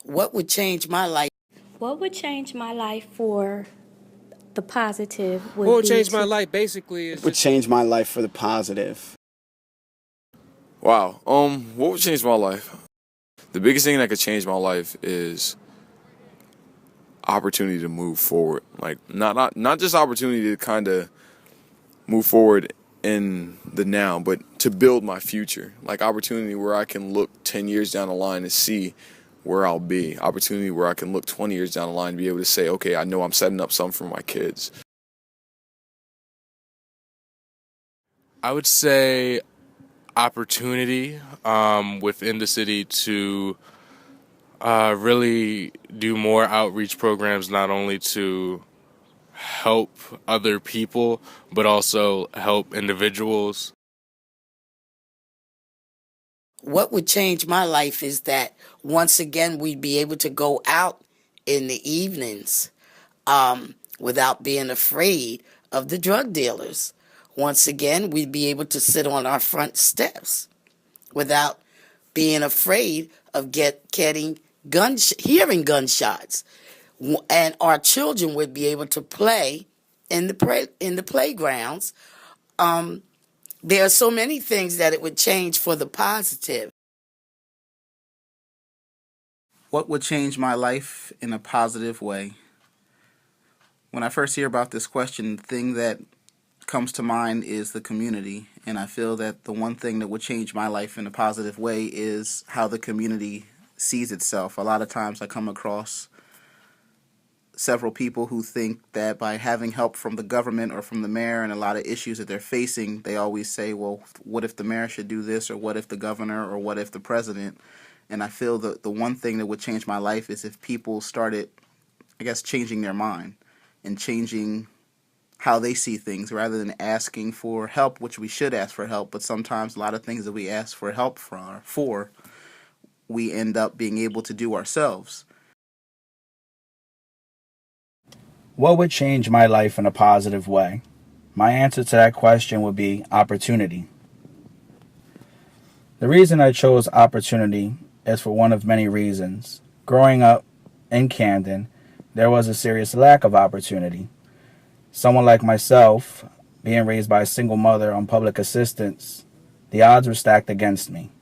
What would change my life? What would change my life for the positive What would would be change my to life basically is Would just change my life for the positive. Wow. What would change my life? The biggest thing that could change my life is opportunity to move forward. Like not just opportunity to kind of move forward in the now, but to build my future. Like opportunity where I can look 10 years down the line and see where I'll be. Opportunity where I can look 20 years down the line and be able to say, okay, I know I'm setting up something for my kids. I would say opportunity within the city to really do more outreach programs, not only to help other people, but also help individuals. What would change my life is that once again we'd be able to go out in the evenings without being afraid of the drug dealers. Once again, we'd be able to sit on our front steps without being afraid of getting hearing gunshots, and our children would be able to play in the playgrounds. There are so many things that it would change for the positive. What would change my life in a positive way? When I first hear about this question, the thing that comes to mind is the community. And I feel that the one thing that would change my life in a positive way is how the community sees itself. A lot of times I come across several people who think that by having help from the government or from the mayor and a lot of issues that they're facing, they always say, well, what if the mayor should do this, or what if the governor, or what if the president? And I feel that the one thing that would change my life is if people started, I guess, changing their mind and changing how they see things rather than asking for help, which we should ask for help. But sometimes a lot of things that we ask for help for we end up being able to do ourselves. What would change my life in a positive way? My answer to that question would be opportunity. The reason I chose opportunity is for one of many reasons. Growing up in Camden, there was a serious lack of opportunity. Someone like myself, being raised by a single mother on public assistance, the odds were stacked against me.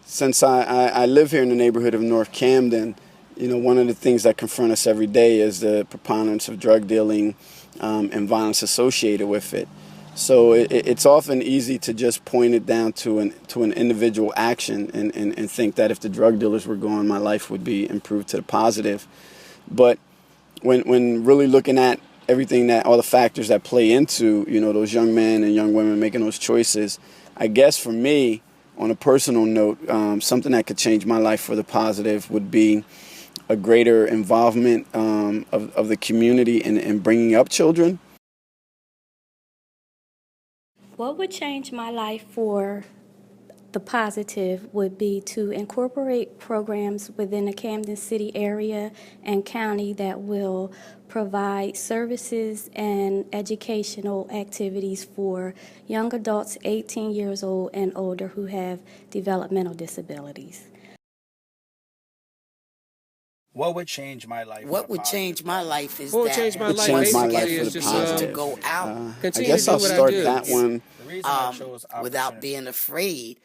Since I live here in the neighborhood of North Camden, one of the things that confront us every day is the preponderance of drug dealing and violence associated with it. So it's often easy to just point it down to an individual action and think that if the drug dealers were gone, my life would be improved to the positive. But when really looking at everything, that all the factors that play into those young men and young women making those choices, I guess for me, on a personal note, something that could change my life for the positive would be a greater involvement of the community in bringing up children. what would change my life for the positive would be to incorporate programs within the Camden City area and county that will provide services and educational activities for young adults 18 years old and older who have developmental disabilities. What would change my life? What would change my life is what would that change my Would life change my once life basically again for is the we'd just be able to positive. go out I continue guess to do I'll what I start do. that one The reason I chose without opportunity. being afraid